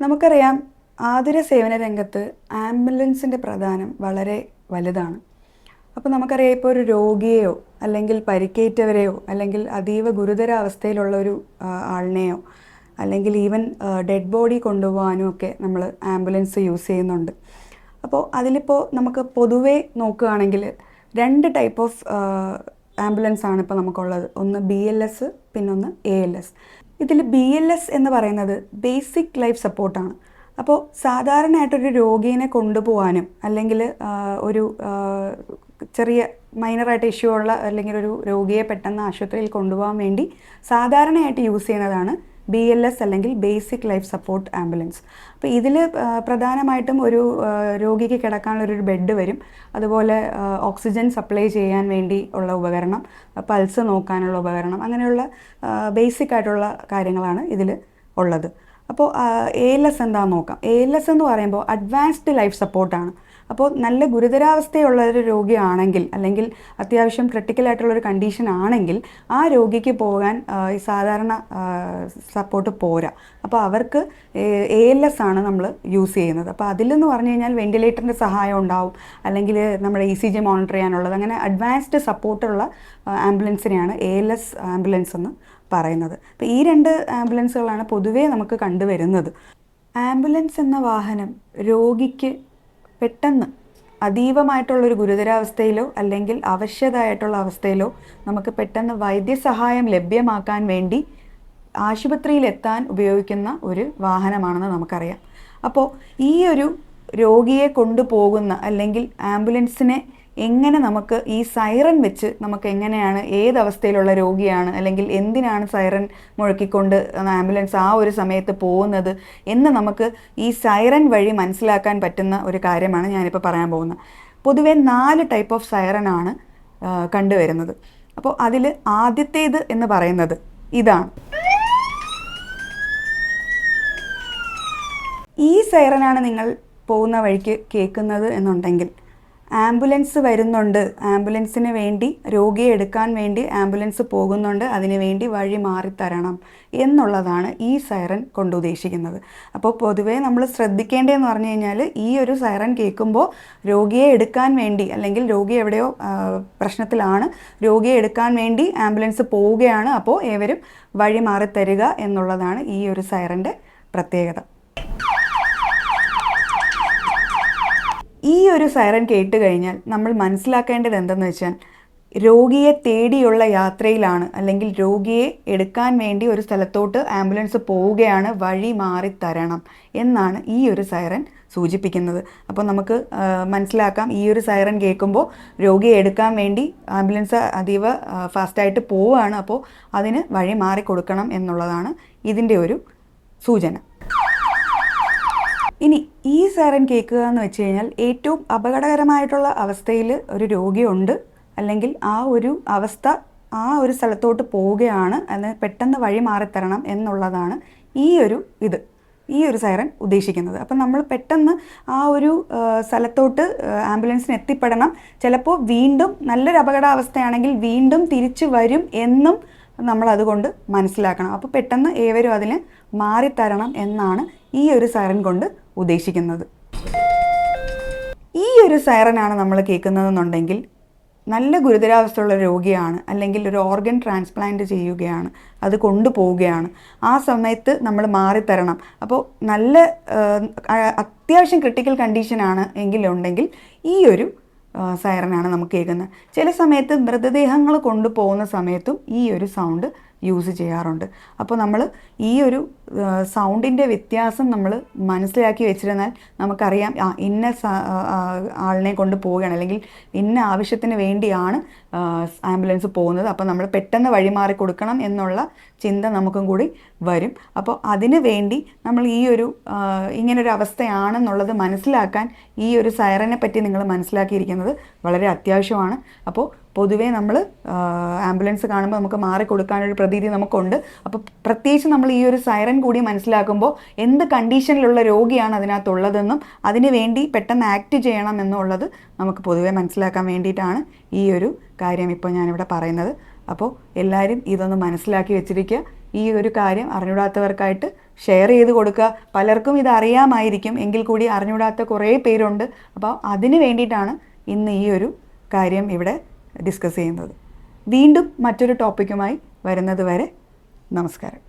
നമുക്കറിയാം ആതുര സേവന രംഗത്ത് ആംബുലൻസിൻ്റെ പ്രാധാന്യം വളരെ വലുതാണ്. അപ്പോൾ നമുക്കറിയാം ഇപ്പോൾ ഒരു രോഗിയെയോ അല്ലെങ്കിൽ പരിക്കേറ്റവരെയോ അല്ലെങ്കിൽ അതീവ ഗുരുതരാവസ്ഥയിലുള്ള ഒരു ആളിനെയോ അല്ലെങ്കിൽ ഈവൻ ഡെഡ് ബോഡി കൊണ്ടുപോകാനും ഒക്കെ നമ്മൾ ആംബുലൻസ് യൂസ് ചെയ്യുന്നുണ്ട്. അപ്പോൾ അതിലിപ്പോൾ നമുക്ക് പൊതുവേ നോക്കുകയാണെങ്കിൽ 2 ടൈപ്പ് ഓഫ് ആംബുലൻസ് ആണ് ഇപ്പോൾ നമുക്കുള്ളത്. ഒന്ന് BLS പിന്നൊന്ന് ALS. ഇതിൽ BLS എന്ന് പറയുന്നത് ബേസിക് ലൈഫ് സപ്പോർട്ടാണ്. അപ്പോൾ സാധാരണയായിട്ടൊരു രോഗീനെ കൊണ്ടുപോകാനും അല്ലെങ്കിൽ ഒരു ചെറിയ മൈനറായിട്ട് ഇഷ്യൂ ഉള്ള അല്ലെങ്കിൽ ഒരു രോഗിയെ പെട്ടെന്ന് ആശുപത്രിയിൽ കൊണ്ടുപോകാൻ വേണ്ടി സാധാരണയായിട്ട് യൂസ് ചെയ്യുന്നതാണ് BLS അല്ലെങ്കിൽ ബേസിക് ലൈഫ് സപ്പോർട്ട് ആംബുലൻസ്. അപ്പോൾ ഇതിൽ പ്രധാനമായിട്ടും ഒരു രോഗിക്ക് കിടക്കാനുള്ളൊരു ബെഡ് വരും, അതുപോലെ ഓക്സിജൻ സപ്ലൈ ചെയ്യാൻ വേണ്ടി ഉള്ള ഉപകരണം, പൾസ് നോക്കാനുള്ള ഉപകരണം, അങ്ങനെയുള്ള ബേസിക് ആയിട്ടുള്ള കാര്യങ്ങളാണ് ഇതിൽ ഉള്ളത്. അപ്പോൾ ALS എന്താണെന്ന് നോക്കാം. ALS എന്ന് പറയുമ്പോൾ അഡ്വാൻസ്ഡ് ലൈഫ് സപ്പോർട്ടാണ്. അപ്പോൾ നല്ല ഗുരുതരാവസ്ഥയുള്ള ഒരു രോഗിയാണെങ്കിൽ അല്ലെങ്കിൽ അത്യാവശ്യം ക്രിട്ടിക്കലായിട്ടുള്ളൊരു കണ്ടീഷൻ ആണെങ്കിൽ ആ രോഗിക്ക് പോകാൻ ഈ സാധാരണ സപ്പോർട്ട് പോരാ. അപ്പോൾ അവർക്ക് ALS ആണ് നമ്മൾ യൂസ് ചെയ്യുന്നത്. അപ്പോൾ അതിലെന്ന് പറഞ്ഞു കഴിഞ്ഞാൽ വെൻറ്റിലേറ്ററിൻ്റെ സഹായം ഉണ്ടാവും, അല്ലെങ്കിൽ നമ്മുടെ ECG മോണിറ്റർ ചെയ്യാനുള്ളത്, അങ്ങനെ അഡ്വാൻസ്ഡ് സപ്പോർട്ടുള്ള ആംബുലൻസിനെയാണ് ALS ആംബുലൻസ് എന്ന് പറയുന്നത്. അപ്പോൾ ഈ 2 ആംബുലൻസുകളാണ് പൊതുവേ നമുക്ക് കണ്ടുവരുന്നത്. ആംബുലൻസ് എന്ന വാഹനം രോഗിക്ക് പെട്ടെന്ന് അതീവമായിട്ടുള്ളൊരു ഗുരുതരാവസ്ഥയിലോ അല്ലെങ്കിൽ അവശ്യതായിട്ടുള്ള അവസ്ഥയിലോ നമുക്ക് പെട്ടെന്ന് വൈദ്യസഹായം ലഭ്യമാക്കാൻ വേണ്ടി ആശുപത്രിയിലെത്താൻ ഉപയോഗിക്കുന്ന ഒരു വാഹനമാണെന്ന് നമുക്കറിയാം. അപ്പോൾ ഈ ഒരു രോഗിയെ കൊണ്ടുപോകുന്ന അല്ലെങ്കിൽ ആംബുലൻസിനെ എങ്ങനെ നമുക്ക് ഈ സൈറൻ വെച്ച് നമുക്ക് എങ്ങനെയാണ് ഏതവസ്ഥയിലുള്ള രോഗിയാണ് അല്ലെങ്കിൽ എന്തിനാണ് സൈറൻ മുഴക്കിക്കൊണ്ട് ആംബുലൻസ് ആ ഒരു സമയത്ത് പോകുന്നത് എന്ന് നമുക്ക് ഈ സൈറൻ വഴി മനസ്സിലാക്കാൻ പറ്റുന്ന ഒരു കാര്യമാണ് ഞാനിപ്പോൾ പറയാൻ പോകുന്നത്. പൊതുവെ 4 ടൈപ്പ് ഓഫ് സൈറനാണ് കണ്ടുവരുന്നത്. അപ്പോൾ അതിൽ ആദ്യത്തേത് എന്ന് പറയുന്നത് ഇതാണ്. ഈ സൈറനാണ് നിങ്ങൾ പോകുന്ന വഴിക്ക് കേൾക്കുന്നത് എന്നുണ്ടെങ്കിൽ ആംബുലൻസ് വരുന്നുണ്ട്, ആംബുലൻസിന് വേണ്ടി രോഗിയെ എടുക്കാൻ വേണ്ടി ആംബുലൻസ് പോകുന്നുണ്ട്, അതിന് വേണ്ടി വഴി മാറിത്തരണം എന്നുള്ളതാണ് ഈ സൈറൻ കൊണ്ട് ഉദ്ദേശിക്കുന്നത്. അപ്പോൾ പൊതുവേ നമ്മൾ ശ്രദ്ധിക്കേണ്ടതെന്ന് പറഞ്ഞു കഴിഞ്ഞാൽ ഈ ഒരു സൈറൻ കേൾക്കുമ്പോൾ രോഗിയെ എടുക്കാൻ വേണ്ടി അല്ലെങ്കിൽ രോഗി എവിടെയോ പ്രശ്നത്തിലാണ്, രോഗിയെ എടുക്കാൻ വേണ്ടി ആംബുലൻസ് പോവുകയാണ്, അപ്പോൾ ഏവരും വഴി മാറിത്തരിക എന്നുള്ളതാണ് ഈ ഒരു സൈറൻ്റെ പ്രത്യേകത. ഈ ഒരു സൈറൻ കേട്ട് കഴിഞ്ഞാൽ നമ്മൾ മനസ്സിലാക്കേണ്ടത് എന്തെന്ന് വെച്ചാൽ രോഗിയെ തേടിയുള്ള യാത്രയിലാണ് അല്ലെങ്കിൽ രോഗിയെ എടുക്കാൻ വേണ്ടി ഒരു സ്ഥലത്തോട്ട് ആംബുലൻസ് പോവുകയാണ്, വഴി മാറിത്തരണം എന്നാണ് ഈ ഒരു സൈറൻ സൂചിപ്പിക്കുന്നത്. അപ്പോൾ നമുക്ക് മനസ്സിലാക്കാം, ഈ ഒരു സൈറൻ കേൾക്കുമ്പോൾ രോഗിയെ എടുക്കാൻ വേണ്ടി ആംബുലൻസ് അതീവ ഫാസ്റ്റായിട്ട് പോവുകയാണ്, അപ്പോൾ അതിന് വഴി മാറി കൊടുക്കണം എന്നുള്ളതാണ് ഇതിൻ്റെ ഒരു സൂചന. ഇനി ഈ സൈറൻ കേൾക്കുക എന്ന് വെച്ച് കഴിഞ്ഞാൽ ഏറ്റവും അപകടകരമായിട്ടുള്ള അവസ്ഥയിൽ ഒരു രോഗിയുണ്ട് അല്ലെങ്കിൽ ആ ഒരു അവസ്ഥ ആ ഒരു സ്ഥലത്തോട്ട് പോവുകയാണ്, അതിന് പെട്ടെന്ന് വഴി മാറിത്തരണം എന്നുള്ളതാണ് ഈ ഒരു സൈറൻ ഉദ്ദേശിക്കുന്നത്. അപ്പം നമ്മൾ പെട്ടെന്ന് ആ ഒരു സ്ഥലത്തോട്ട് ആംബുലൻസിന് എത്തിപ്പെടണം. ചിലപ്പോൾ വീണ്ടും നല്ലൊരു അപകടാവസ്ഥയാണെങ്കിൽ വീണ്ടും തിരിച്ചു വരും എന്നും നമ്മൾ അതുകൊണ്ട് മനസ്സിലാക്കണം. അപ്പോൾ പെട്ടെന്ന് ഏവരും അതിന് മാറിത്തരണം എന്നാണ് ഈ ഒരു സൈറൻ കൊണ്ട് ഉദ്ദേശിക്കുന്നത്. ഈ ഒരു സൈറനാണ് നമ്മൾ കേൾക്കുന്നതെന്നുണ്ടെങ്കിൽ നല്ല ഗുരുതരാവസ്ഥയുള്ള രോഗിയാണ് അല്ലെങ്കിൽ ഒരു ഓർഗൻ ട്രാൻസ്പ്ലാന്റ് ചെയ്യുകയാണ്, അത് കൊണ്ടുപോവുകയാണ്, ആ സമയത്ത് നമ്മൾ മാറിത്തരണം. അപ്പോൾ നല്ല അത്യാവശ്യം ക്രിട്ടിക്കൽ കണ്ടീഷനാണ് എങ്കിലുണ്ടെങ്കിൽ ഈ ഒരു സൈറനാണ് നമുക്ക് കേൾക്കുന്നത്. ചില സമയത്ത് മൃതദേഹങ്ങൾ കൊണ്ടുപോകുന്ന സമയത്തും ഈ ഒരു സൗണ്ട് യൂസ് ചെയ്യാറുണ്ട്. അപ്പോൾ നമ്മൾ ഈ ഒരു സൗണ്ടിൻ്റെ വ്യത്യാസം നമ്മൾ മനസ്സിലാക്കി വെച്ചിരുന്നാൽ നമുക്കറിയാം ഇന്ന ആളിനെ കൊണ്ട് പോവുകയാണ് അല്ലെങ്കിൽ ഇന്ന ആവശ്യത്തിന് വേണ്ടിയാണ് ആംബുലൻസ് പോകുന്നത്, അപ്പോൾ നമ്മൾ പെട്ടെന്ന് വഴിമാറി കൊടുക്കണം എന്നുള്ള ചിന്ത നമുക്കും കൂടി വരും. അപ്പോൾ അതിന് വേണ്ടി നമ്മൾ ഈ ഒരു ഇങ്ങനൊരു അവസ്ഥയാണെന്നുള്ളത് മനസ്സിലാക്കാൻ ഈ ഒരു സൈറനെ പറ്റി നിങ്ങൾ മനസ്സിലാക്കിയിരിക്കുന്നത് വളരെ അത്യാവശ്യമാണ്. അപ്പോൾ പൊതുവേ നമ്മൾ ആംബുലൻസ് കാണുമ്പോൾ നമുക്ക് മാറിക്കൊടുക്കാനൊരു പ്രതീതി നമുക്കുണ്ട്. അപ്പോൾ പ്രത്യേകിച്ച് നമ്മൾ ഈ ഒരു സൈറൻ കൂടി മനസ്സിലാക്കുമ്പോൾ എന്ത് കണ്ടീഷനിലുള്ള രോഗിയാണ് അതിനകത്തുള്ളതെന്നും അതിന് വേണ്ടി പെട്ടെന്ന് ആക്ട് ചെയ്യണം എന്നുള്ളത് നമുക്ക് പൊതുവേ മനസ്സിലാക്കാൻ വേണ്ടിയിട്ടാണ് ഈ ഒരു കാര്യം ഇപ്പോൾ ഞാനിവിടെ പറയുന്നത്. അപ്പോൾ എല്ലാവരും ഇതൊന്ന് മനസ്സിലാക്കി വെച്ചിരിക്കുക. ഈ ഒരു കാര്യം അറിഞ്ഞൂടാത്തവർക്കായിട്ട് ഷെയർ ചെയ്ത് കൊടുക്കുക. പലർക്കും ഇത് അറിയാമായിരിക്കും, എങ്കിൽ കൂടി അറിഞ്ഞൂടാത്ത കുറേ പേരുണ്ട്. അപ്പോൾ അതിന് വേണ്ടിയിട്ടാണ് ഇന്ന് ഈ ഒരു കാര്യം ഇവിടെ ഡിസ്കസ് ചെയ്യുന്നത്. വീണ്ടും മറ്റൊരു ടോപ്പിക്കുമായി വരുന്നത് വരെ നമസ്കാരം.